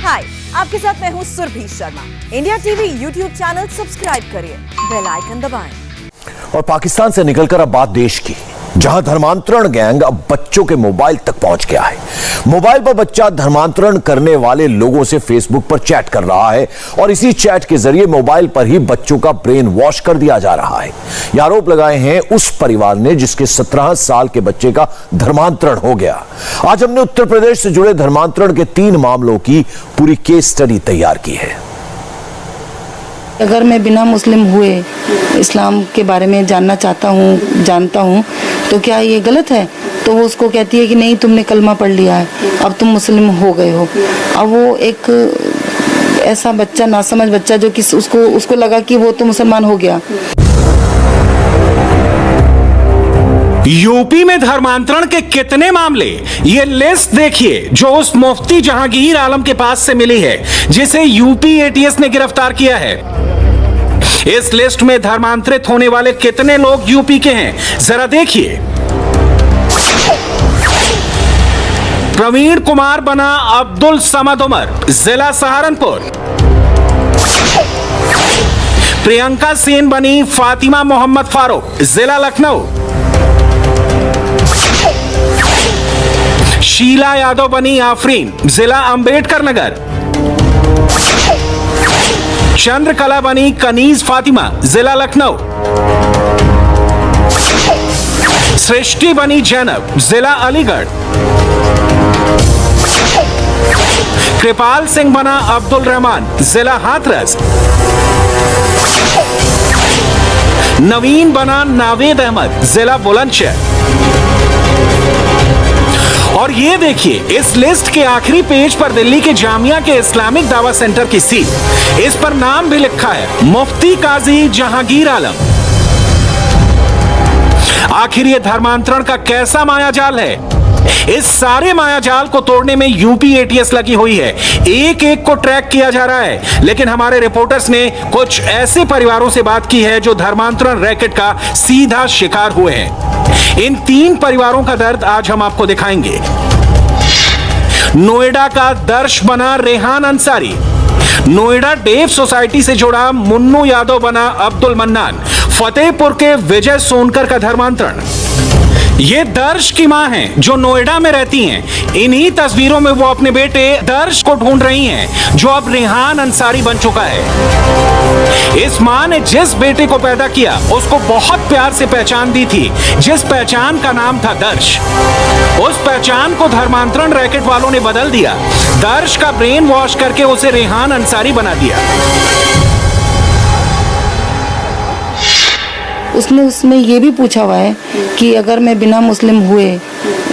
हाय, आपके साथ मैं हूँ Surabhi Sharma. India TV YouTube channel subscribe करिए, बेल आइकन दबाएं। और पाकिस्तान से निकलकर अब बात देश की, जहां धर्मांतरण गैंग अब बच्चों के मोबाइल तक पहुंच गया है। मोबाइल पर बच्चा धर्मांतरण करने वाले लोगों से फेसबुक पर चैट कर रहा है और इसी चैट के जरिए मोबाइल पर ही बच्चों का ब्रेन वॉश कर दिया जा रहा है। यह आरोप लगाए हैं उस परिवार ने जिसके 17 साल के बच्चे का धर्मांतरण हो गया। आज हमने उत्तर प्रदेश से जुड़े धर्मांतरण के 3 मामलों की पूरी केस स्टडी तैयार की है। अगर मैं बिना मुस्लिम हुए इस्लाम के बारे में जानता हूँ तो क्या ये गलत है? तो वो उसको कहती है कि नहीं, तुमने कलमा पढ़ लिया है, अब तुम मुस्लिम हो गए हो। अब वो एक ऐसा बच्चा, नासमझ बच्चा, जो कि उसको लगा कि वो तो मुसलमान हो गया। यूपी में धर्मांतरण के कितने मामले, ये लिस्ट देखिए जो उस मुफ्ती जहांगीर आलम के पास से मिली है, जिसे यूपी एटीएस ने गिरफ्तार किया है। इस लिस्ट में धर्मांतरित होने वाले कितने लोग यूपी के हैं, जरा देखिए। प्रवीण कुमार बना अब्दुल समद उमर, जिला सहारनपुर। प्रियंका सेन बनी फातिमा मोहम्मद फारूक, जिला लखनऊ। शीला यादव बनी आफरीन, जिला अंबेडकर नगर। चंद्रकला बनी कनीज फातिमा, जिला लखनऊ। सृष्टि बनी जैनब, जिला अलीगढ़। कृपाल सिंह बना अब्दुल रहमान, जिला हाथरस। नवीन बना नावेद अहमद, जिला बुलंदशहर। और ये देखिए, इस लिस्ट के आखिरी पेज पर दिल्ली के जामिया के इस्लामिक दावा सेंटर की सील, इस पर नाम भी लिखा है, मुफ्ती काजी जहांगीर आलम। आखिर ये धर्मांतरण का कैसा मायाजाल है? इस सारे मायाजाल को तोड़ने में यूपी एटीएस लगी हुई है। एक एक को ट्रैक किया जा रहा है, लेकिन हमारे रिपोर्टर्स ने कुछ ऐसे परिवारों से बात की है जो धर्मांतरण रैकेट का सीधा शिकार हुए हैं। इन 3 परिवारों का दर्द आज हम आपको दिखाएंगे। नोएडा का दर्श बना रेहान अंसारी। नोएडा डेव सोसाइटी से जुड़ा मुन्नू यादव बना अब्दुल मन्नान। फतेहपुर के विजय सोनकर का धर्मांतरण। ये दर्श की मां हैं जो नोएडा में रहती हैं। इन्हीं तस्वीरों में वो अपने बेटे दर्श को ढूंढ रही हैं, जो अब रेहान अंसारी बन चुका है। इस मां ने जिस बेटे को पैदा किया उसको बहुत प्यार से पहचान दी थी, जिस पहचान का नाम था दर्श। उस पहचान को धर्मांतरण रैकेट वालों ने बदल दिया। दर्श का ब्रेन वॉश करके उसे रेहान अंसारी बना दिया। उसमें ये भी पूछा हुआ है कि अगर मैं बिना मुस्लिम हुए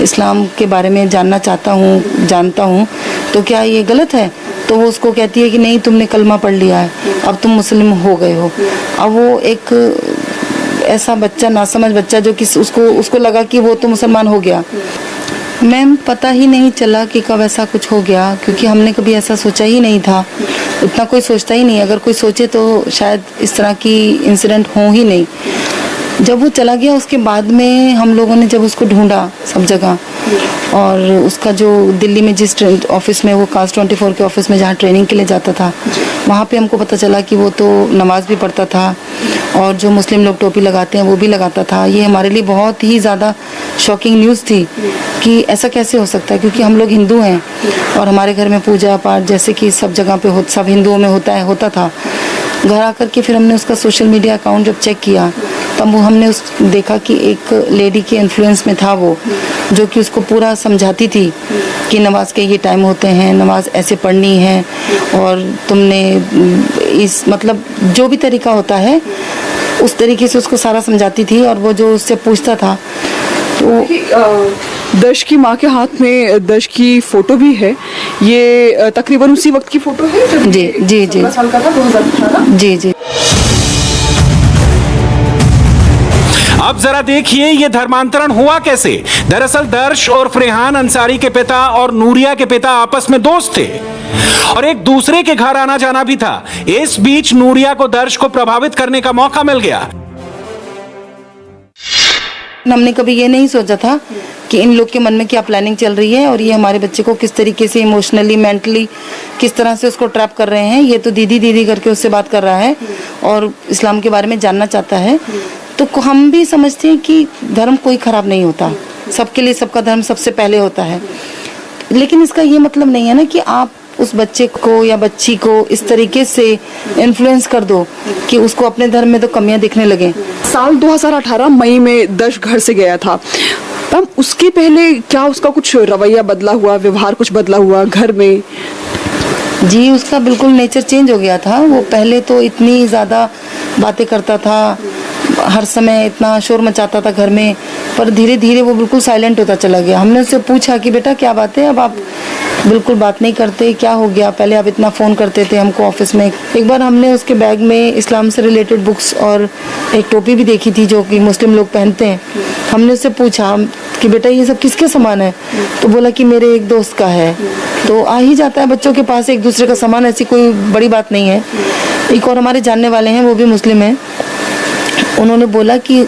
इस्लाम के बारे में जानता हूँ तो क्या ये गलत है? तो वो उसको कहती है कि नहीं, तुमने कलमा पढ़ लिया है, अब तुम मुस्लिम हो गए हो। अब वो एक ऐसा बच्चा, नासमझ बच्चा, जो कि उसको लगा कि वो तो मुसलमान हो गया। मैम, पता ही नहीं चला कि कब ऐसा कुछ हो गया, क्योंकि हमने कभी ऐसा सोचा ही नहीं था। इतना कोई सोचता ही नहीं। अगर कोई सोचे तो शायद इस तरह की इंसिडेंट हो ही नहीं। जब वो चला गया, उसके बाद में हम लोगों ने जब उसको ढूंढा सब जगह, और उसका जो दिल्ली में जिस ऑफिस में, वो कास्ट 24 के ऑफिस में जहाँ ट्रेनिंग के लिए जाता था, वहाँ पे हमको पता चला कि वो तो नमाज भी पढ़ता था और जो मुस्लिम लोग टोपी लगाते हैं वो भी लगाता था। ये हमारे लिए बहुत ही ज़्यादा शॉकिंग न्यूज़ थी कि ऐसा कैसे हो सकता है, क्योंकि हम लोग हिंदू हैं और हमारे घर में पूजा पाठ जैसे कि सब जगह पे सब हिंदुओं में होता था। घर आकर के फिर हमने उसका सोशल मीडिया अकाउंट जब चेक किया, तब हमने देखा कि एक लेडी के इन्फ्लुएंस में था वो, जो कि उसको पूरा समझाती थी कि नमाज के ये टाइम होते हैं, नमाज ऐसे पढ़नी है, और तुमने इस मतलब जो भी तरीका होता है उस तरीके से उसको सारा समझाती थी। और वो जो उससे पूछता था तो दर्श की माँ के हाथ में दर्श की फोटो भी है। ये तकरीबन उसी वक्त की फोटो है जब जी जी जी 16 साल का था, 2018। जी जी। अब जरा देखिए ये धर्मांतरण हुआ कैसे। दरअसल दर्श और रेहान अंसारी के पिता और नूरिया के पिता आपस में दोस्त थे और एक दूसरे के घर आना जाना भी था। इस बीच नूरिया को दर्श को प्रभावित करने का मौका मिल गया। हमने कभी ये नहीं सोचा था कि इन लोग के मन में क्या प्लानिंग चल रही है और ये हमारे बच्चे को किस तरीके से इमोशनली मेंटली किस तरह से उसको ट्रैप कर रहे हैं। ये तो दीदी दीदी करके उससे बात कर रहा है और इस्लाम के बारे में जानना चाहता है। तो हम भी समझते हैं कि धर्म कोई ख़राब नहीं होता, सबके लिए सबका धर्म सबसे पहले होता है। लेकिन इसका ये मतलब नहीं है ना कि आप उस बच्चे को या बच्ची को इस तरीके से इन्फ्लुएंस कर दो कि उसको अपने धर्म में तो कमियां दिखने लगे। साल 2018 मई में दर्श घर से गया था। मैम उसके पहले क्या उसका कुछ रवैया बदला हुआ, व्यवहार कुछ बदला हुआ घर में? जी, उसका बिल्कुल नेचर चेंज हो गया था। वो पहले तो इतनी ज़्यादा बातें करता था, हर समय इतना शोर मचाता था घर में, पर धीरे धीरे वो बिल्कुल साइलेंट होता चला गया। हमने उससे पूछा कि बेटा क्या बात है, अब आप बिल्कुल बात नहीं करते, क्या हो गया? पहले आप इतना फ़ोन करते थे हमको ऑफिस में। एक बार हमने उसके बैग में इस्लाम से रिलेटेड बुक्स और एक टोपी भी देखी थी जो कि मुस्लिम लोग पहनते हैं। हमने उससे पूछा कि बेटा ये सब किसके सामान है? तो बोला कि मेरे एक दोस्त का है। तो आ ही जाता है बच्चों के पास एक दूसरे का सामान, ऐसी कोई बड़ी बात नहीं है। एक और हमारे जानने वाले हैं, वो भी मुस्लिम हैं। उन्होंने बोला कि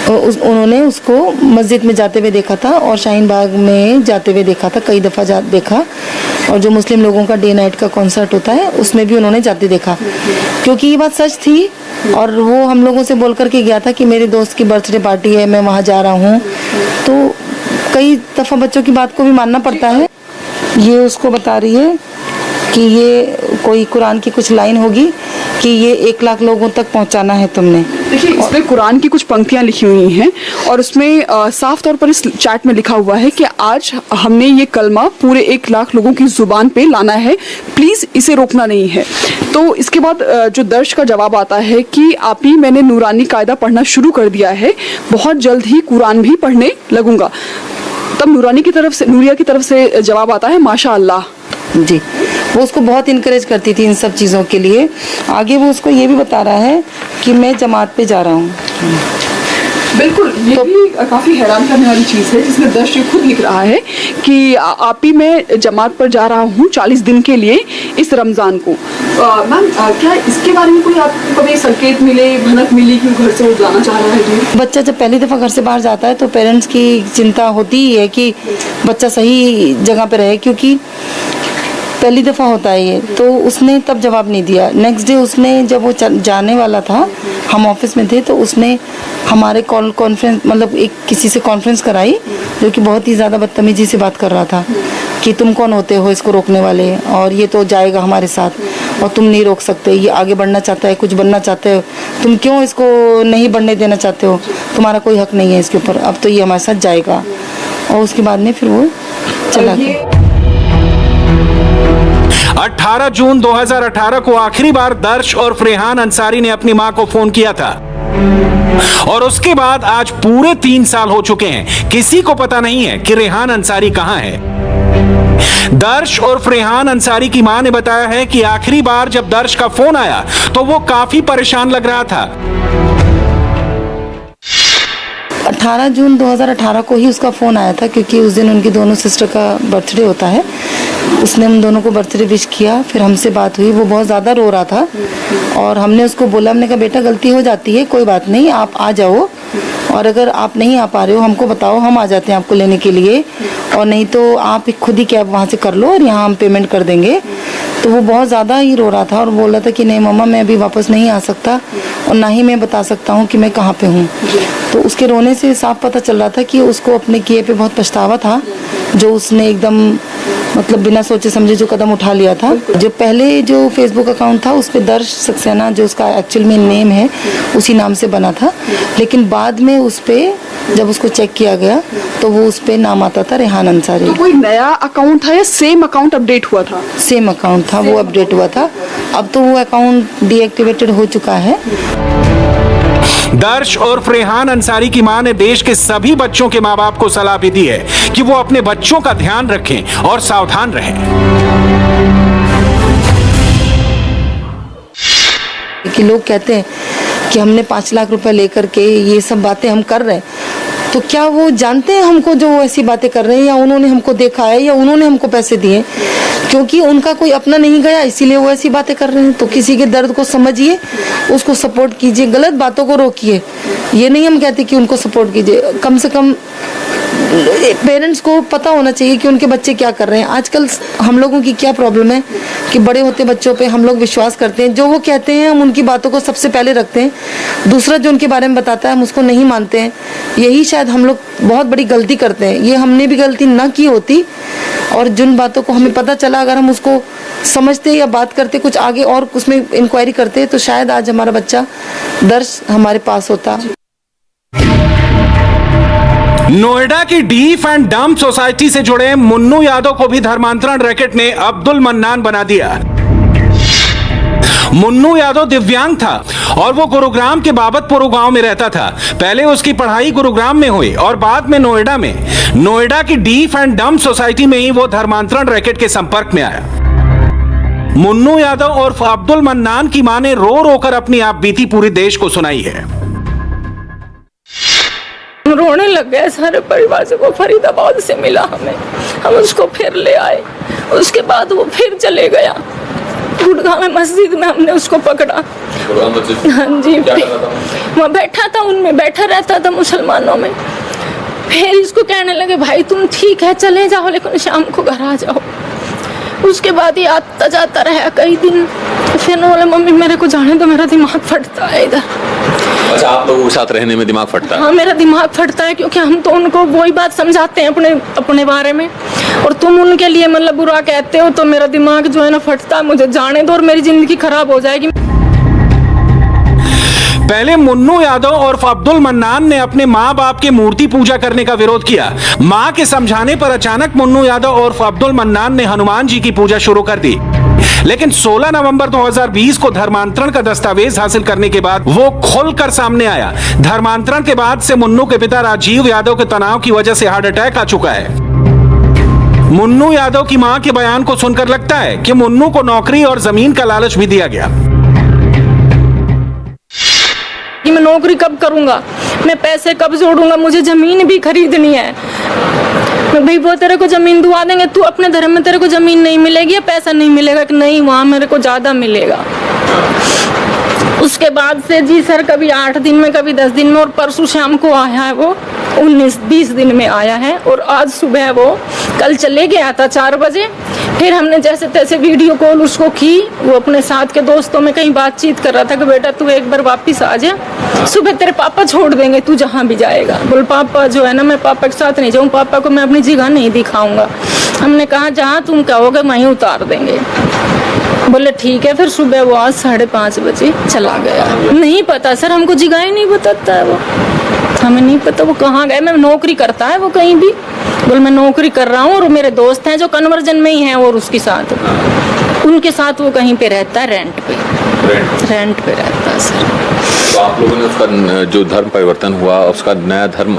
उन्होंने उसको मस्जिद में जाते हुए देखा था और शाहीन बाग में जाते हुए देखा था, कई दफ़ा देखा। और जो मुस्लिम लोगों का डे नाइट का कॉन्सर्ट होता है उसमें भी उन्होंने जाते देखा। क्योंकि ये बात सच थी और वो हम लोगों से बोल करके गया था कि मेरे दोस्त की बर्थडे पार्टी है, मैं वहाँ जा रहा हूँ। तो कई दफ़ा बच्चों की बात को भी मानना पड़ता है। ये उसको बता रही है कि ये कोई कुरान की कुछ लाइन होगी कि ये 1 लाख लोगों तक पहुंचाना है तुमने। देखिए इसमें कुरान की कुछ पंक्तियां लिखी हुई हैं और उसमें साफ तौर पर इस चैट में लिखा हुआ है कि आज हमने ये कलमा पूरे 1 लाख लोगों की जुबान पे लाना है, प्लीज इसे रोकना नहीं है। तो इसके बाद जो दर्श का जवाब आता है कि आप ही, मैंने नूरानी कायदा पढ़ना शुरू कर दिया है, बहुत जल्द ही कुरान भी पढ़ने लगूंगा। तब नूरानी की तरफ से, नूरिया की तरफ से जवाब आता है माशा अल्लाह। जी, वो उसको बहुत इनकरेज करती थी इन सब चीज़ों के लिए। आगे वो उसको ये भी बता रहा है कि मैं जमात पे जा रहा हूँ। बिल्कुल, ये तो भी काफ़ी हैरान करने वाली चीज़ है जिसमें दर्श खुद लिख रहा है कि आप ही, मैं जमात पर जा रहा हूँ 40 दिन के लिए इस रमज़ान को। मैम क्या इसके बारे में कोई आपको कभी संकेत मिले, भनक मिली कि घर से वो जाना चाह रहा है? जी, बच्चा जब पहली दफ़ा घर से बाहर जाता है तो पेरेंट्स की चिंता होती ही है कि बच्चा सही जगह पे रहे, क्योंकि पहली दफ़ा होता है ये। तो उसने तब जवाब नहीं दिया। नेक्स्ट डे उसने, जब वो जाने वाला था, हम ऑफिस में थे, तो उसने हमारे कॉन्फ्रेंस, मतलब एक किसी से कॉन्फ्रेंस कराई जो कि बहुत ही ज़्यादा बदतमीजी से बात कर रहा था कि तुम कौन होते हो इसको रोकने वाले, और ये तो जाएगा हमारे साथ और तुम नहीं रोक सकते, ये आगे बढ़ना चाहता है, कुछ बनना चाहते हो, तुम क्यों इसको नहीं बढ़ने देना चाहते हो, तुम्हारा कोई हक नहीं है इसके ऊपर, अब तो ये हमारे साथ जाएगा। और उसके बाद में फिर वो चला गया। 18 जून 2018 को आखिरी बार दर्श और फरेहान अंसारी ने अपनी मां को फोन किया था और उसके बाद आज पूरे 3 साल हो चुके हैं। किसी को पता नहीं है कि रेहान अंसारी कहां है। दर्श और फरेहान अंसारी की मां ने बताया है कि आखिरी बार जब दर्श का फोन आया तो वो काफी परेशान लग रहा था। 18 जून 2018 को ही उसका फ़ोन आया था, क्योंकि उस दिन उनकी दोनों सिस्टर का बर्थडे होता है। उसने हम दोनों को बर्थडे विश किया, फिर हमसे बात हुई। वो बहुत ज़्यादा रो रहा था और हमने उसको बोला, हमने कहा बेटा गलती हो जाती है, कोई बात नहीं, आप आ जाओ, और अगर आप नहीं आ पा रहे हो हमको बताओ, हम आ जाते हैं आपको लेने के लिए, और नहीं तो आप खुद ही कैब वहाँ से कर लो और यहाँ हम पेमेंट कर देंगे। तो वो बहुत ज़्यादा ही रो रहा था और बोल रहा था कि नहीं मम्मा, मैं अभी वापस नहीं आ सकता और ना ही मैं बता सकता हूँ कि मैं कहाँ पे हूँ। तो उसके रोने से साफ पता चल रहा था कि उसको अपने किए पे बहुत पछतावा था, जो उसने एकदम मतलब बिना सोचे समझे जो कदम उठा लिया था। जो पहले जो फेसबुक अकाउंट था उस पर दर्श सक्सेना, जो उसका एक्चुअल में नेम है, उसी नाम से बना था, लेकिन बाद में उस पर जब उसको चेक किया गया तो वो उस पर नाम आता था रेहान अंसारी। तो कोई नया अकाउंट था या सेम अकाउंट अपडेट हुआ था? सेम अकाउंट था, वो अपडेट हुआ था। अब तो वो अकाउंट डीएक्टिवेटेड हो चुका है। दर्श और फरेहान अंसारी की मां ने देश के सभी बच्चों के मां बाप को सलाह भी दी है कि वो अपने बच्चों का ध्यान रखें और सावधान रहें। कि लोग कहते हैं कि हमने 5 लाख रुपए लेकर के ये सब बातें हम कर रहे हैं, तो क्या वो जानते हैं हमको जो वो ऐसी बातें कर रहे हैं, या उन्होंने हमको देखा है, या उन्होंने हमको पैसे दिए? क्योंकि उनका कोई अपना नहीं गया इसीलिए वो ऐसी बातें कर रहे हैं। तो किसी के दर्द को समझिए, उसको सपोर्ट कीजिए, गलत बातों को रोकिए। ये नहीं हम कहते कि उनको सपोर्ट कीजिए, कम से कम पेरेंट्स को पता होना चाहिए कि उनके बच्चे क्या कर रहे हैं। आजकल हम लोगों की क्या प्रॉब्लम है कि बड़े होते बच्चों पे हम लोग विश्वास करते हैं, जो वो कहते हैं हम उनकी बातों को सबसे पहले रखते हैं, दूसरा जो उनके बारे में बताता है हम उसको नहीं मानते हैं। यही शायद हम लोग बहुत बड़ी गलती करते हैं। ये हमने भी गलती ना की होती, और जिन बातों को हमें पता चला अगर हम उसको समझते या बात करते कुछ आगे और उसमें इंक्वायरी करते तो शायद आज हमारा बच्चा दर्श हमारे पास होता। नोएडा की डीफ एंड डम्प सोसाइटी से जुड़े मुन्नू यादव को भी धर्मांतरण रैकेट ने अब्दुल मन्नान बना दिया। मुन्नू यादव दिव्यांग था और वो गुरुग्राम के बाबतपुर गांव में रहता था। पहले उसकी पढ़ाई गुरुग्राम में हुई और बाद में नोएडा की डीफ एंड डम्प सोसाइटी में ही वो धर्मांतरण रैकेट के संपर्क में आया। मुन्नू यादव और अब्दुल मन्नान की मां ने रो रो कर अपनी आप बीती पूरे देश को सुनाई है। रोने लग गए सारे परिवार से। वो फरीदाबाद से मिला हमें, हम उसको फिर ले आए। उसके बाद वो फिर चले गया गुड़गांव में, मस्जिद में हमने उसको पकड़ा। हाँ जी, वहाँ बैठा था, उनमें बैठा रहता था मुसलमानों में। फिर इसको कहने लगे भाई तुम ठीक है चले जाओ लेकिन शाम को घर आ जाओ। उसके बाद ये आता जाता रहा कई दिन। फिर बोले मम्मी मेरे को जाने दो, मेरा दिमाग फटता है इधर। अच्छा, आप लोगों के साथ रहने में दिमाग फटता है? हाँ, मेरा दिमाग फटता है क्योंकि हम तो उनको वही बात समझाते हैं अपने बारे में, और तुम उनके लिए मतलब बुरा कहते हो तो मेरा दिमाग जो है ना फटता है। मुझे जाने दो और मेरी जिंदगी खराब हो जाएगी। पहले मुन्नू यादव और अब्दुल मन्नान ने अपने माँ बाप के मूर्ति पूजा करने का विरोध किया। माँ के समझाने पर अचानक मुन्नू यादव और अब्दुल मन्नान ने हनुमान जी की पूजा शुरू कर दी। लेकिन 16 नवंबर 2020 को धर्मांतरण का दस्तावेज हासिल करने के बाद वो खुलकर सामने आया। धर्मांतरण के बाद से मुन्नू के पिता राजीव यादव के तनाव की वजह से हार्ट अटैक आ चुका है। मुन्नू यादव की मां के बयान को सुनकर लगता है कि मुन्नू को नौकरी और जमीन का लालच भी दिया गया। कि मैं नौकरी कब करूंगा, मैं पैसे कब जोड़ूंगा, मुझे जमीन भी खरीदनी है। भाई वो तेरे को जमीन दुआ देंगे, तू अपने धर्म में तेरे को जमीन नहीं मिलेगी या पैसा नहीं मिलेगा कि नहीं वहां मेरे को ज्यादा मिलेगा। उसके बाद से जी सर कभी 8 दिन में कभी 10 दिन में, और परसों शाम को आया है वो 19-20 दिन में आया है। और आज सुबह वो कल चले गया था 4 बजे। फिर हमने जैसे तैसे वीडियो कॉल उसको की, वो अपने साथ के दोस्तों में कहीं बातचीत कर रहा था कि बेटा तू एक बार वापिस आ जा, सुबह तेरे पापा छोड़ देंगे तू जहाँ भी जाएगा। बोल पापा जो है ना मैं पापा के साथ नहीं जाऊँ, पापा को मैं अपनी जगह नहीं दिखाऊंगा। हमने कहा जहाँ तुम कहोगे वहीं उतार देंगे। बोले ठीक है। फिर सुबह वो आज 5:30 बजे चला गया। नहीं पता सर, हमको जगह ही नहीं बताता है वो, हमें नहीं पता वो कहाँ गए। मैं नौकरी करता है वो कहीं भी, बोल मैं नौकरी कर रहा हूँ और मेरे दोस्त हैं जो कन्वर्जन में ही हैं और उसके साथ उनके साथ वो कहीं पे रहता है, रेंट पे रहता है सर। तो आप लोगों ने उसका जो धर्म परिवर्तन हुआ उसका नया धर्म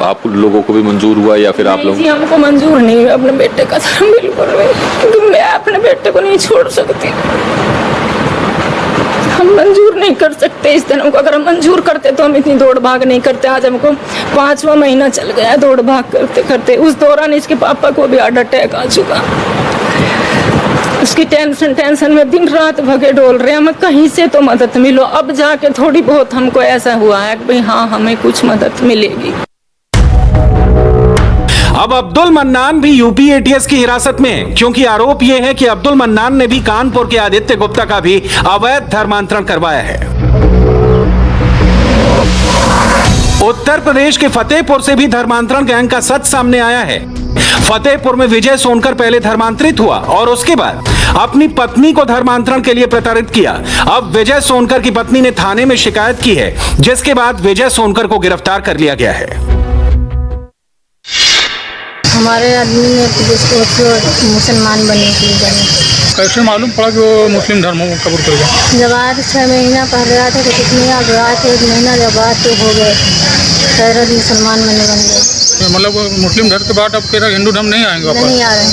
आप लोगों को भी मंजूर हुआ या फिर आप लोग? हमको मंजूर नहीं है अपने बेटे का धर्म, बिल्कुल नहीं, क्योंकि मैं अपने बेटे को नहीं छोड़ सकती। हम मंजूर नहीं कर सकते इस धर्म को। अगर हम मंजूर करते तो हम इतनी दौड़ भाग नहीं करते। आज हमको 5वां महीना चल गया दौड़ भाग करते करते। उस दौरान इसके पापा को भी हार्ट अटैक आ चुका। उसकी टेंशन में दिन रात भगे डोल रहे। हमें कहीं से तो मदद मिलो। अब जाके थोड़ी बहुत हमको ऐसा हुआ है कि भाई हाँ हमें कुछ मदद मिलेगी। अब अब्दुल मन्नान भी यूपी एटीएस की हिरासत में है, क्योंकि आरोप यह है कि अब्दुल मन्नान ने भी कानपुर के आदित्य गुप्ता का भी अवैध धर्मांतरण करवाया है। उत्तर प्रदेश के फतेहपुर से भी धर्मांतरण गैंग का सच सामने आया है। फतेहपुर में विजय सोनकर पहले धर्मांतरित हुआ और उसके बाद अपनी पत्नी को धर्मांतरण के लिए प्रताड़ित किया। अब विजय सोनकर की पत्नी ने थाने में शिकायत की है, जिसके बाद विजय सोनकर को गिरफ्तार कर लिया गया है। हमारे आदमी ने मुसलमान बनने की कैसे मालूम पड़ा कि वो मुस्लिम धर्म को कबूल कर गया? जब आज 6 महीना पहले आए थे तो कितने आ गए, आज 1 महीना जब आज तो हो गए, शहर मुसलमान बन गए। मतलब मुस्लिम धर्म के बाद अब कह रहा हिंदू धर्म नहीं आएंगे वापस? नहीं आ रहे हैं।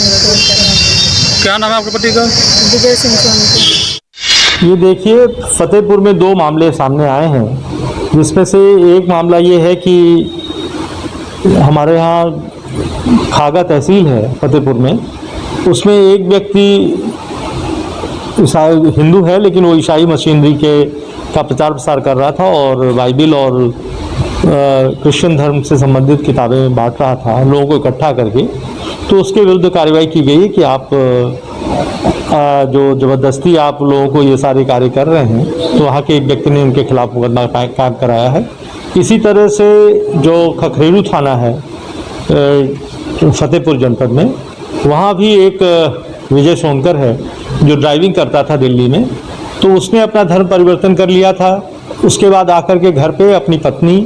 क्या नाम है आपके पति का? विजय सिंह सोनकर। ये देखिए, फतेहपुर में 2 मामले सामने आए हैं, जिसमें से एक मामला ये है कि हमारे यहाँ खागा तहसील है फतेहपुर में, उसमें एक व्यक्ति हिंदू है लेकिन वो ईसाई मशीनरी का प्रचार प्रसार कर रहा था और बाइबिल और क्रिश्चियन धर्म से संबंधित किताबें बांट रहा था लोगों को इकट्ठा करके, तो उसके विरुद्ध कार्रवाई की गई कि आप जो ज़बरदस्ती आप लोगों को ये सारे कार्य कर रहे हैं, तो वहाँ के एक व्यक्ति ने उनके खिलाफ मुकदमा कायम कराया है। इसी तरह से जो खखरेलू थाना है फतेहपुर जनपद में, वहाँ भी एक विजय सोनकर है जो ड्राइविंग करता था दिल्ली में, तो उसने अपना धर्म परिवर्तन कर लिया था। उसके बाद आकर के घर पे अपनी पत्नी,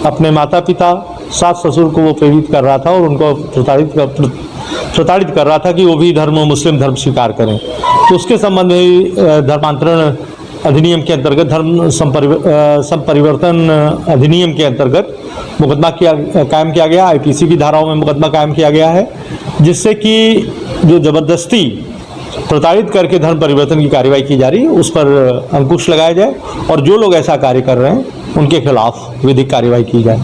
अपने माता पिता, सास ससुर को वो प्रेरित कर रहा था और उनको प्रताड़ित कर रहा था कि वो भी मुस्लिम धर्म स्वीकार करें। तो उसके संबंध में धर्मांतरण अधिनियम के अंतर्गत, धर्म संपरिवर्तन अधिनियम के अंतर्गत मुकदमा कायम किया गया। आईपीसी की धाराओं में मुकदमा कायम किया गया है, जिससे कि जो ज़बरदस्ती प्रताड़ित करके धर्म परिवर्तन की कार्रवाई की जा रही है उस पर अंकुश लगाया जाए और जो लोग ऐसा कार्य कर रहे हैं उनके खिलाफ विधिक कार्रवाई की जाए।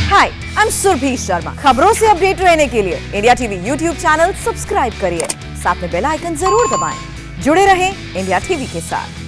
हाय, आई एम सुरभि शर्मा। खबरों से अपडेट रहने के लिए India TV YouTube channel subscribe करिए, साथ में बेल आइकन जरूर दबाएं। जुड़े रहें इंडिया टीवी के साथ।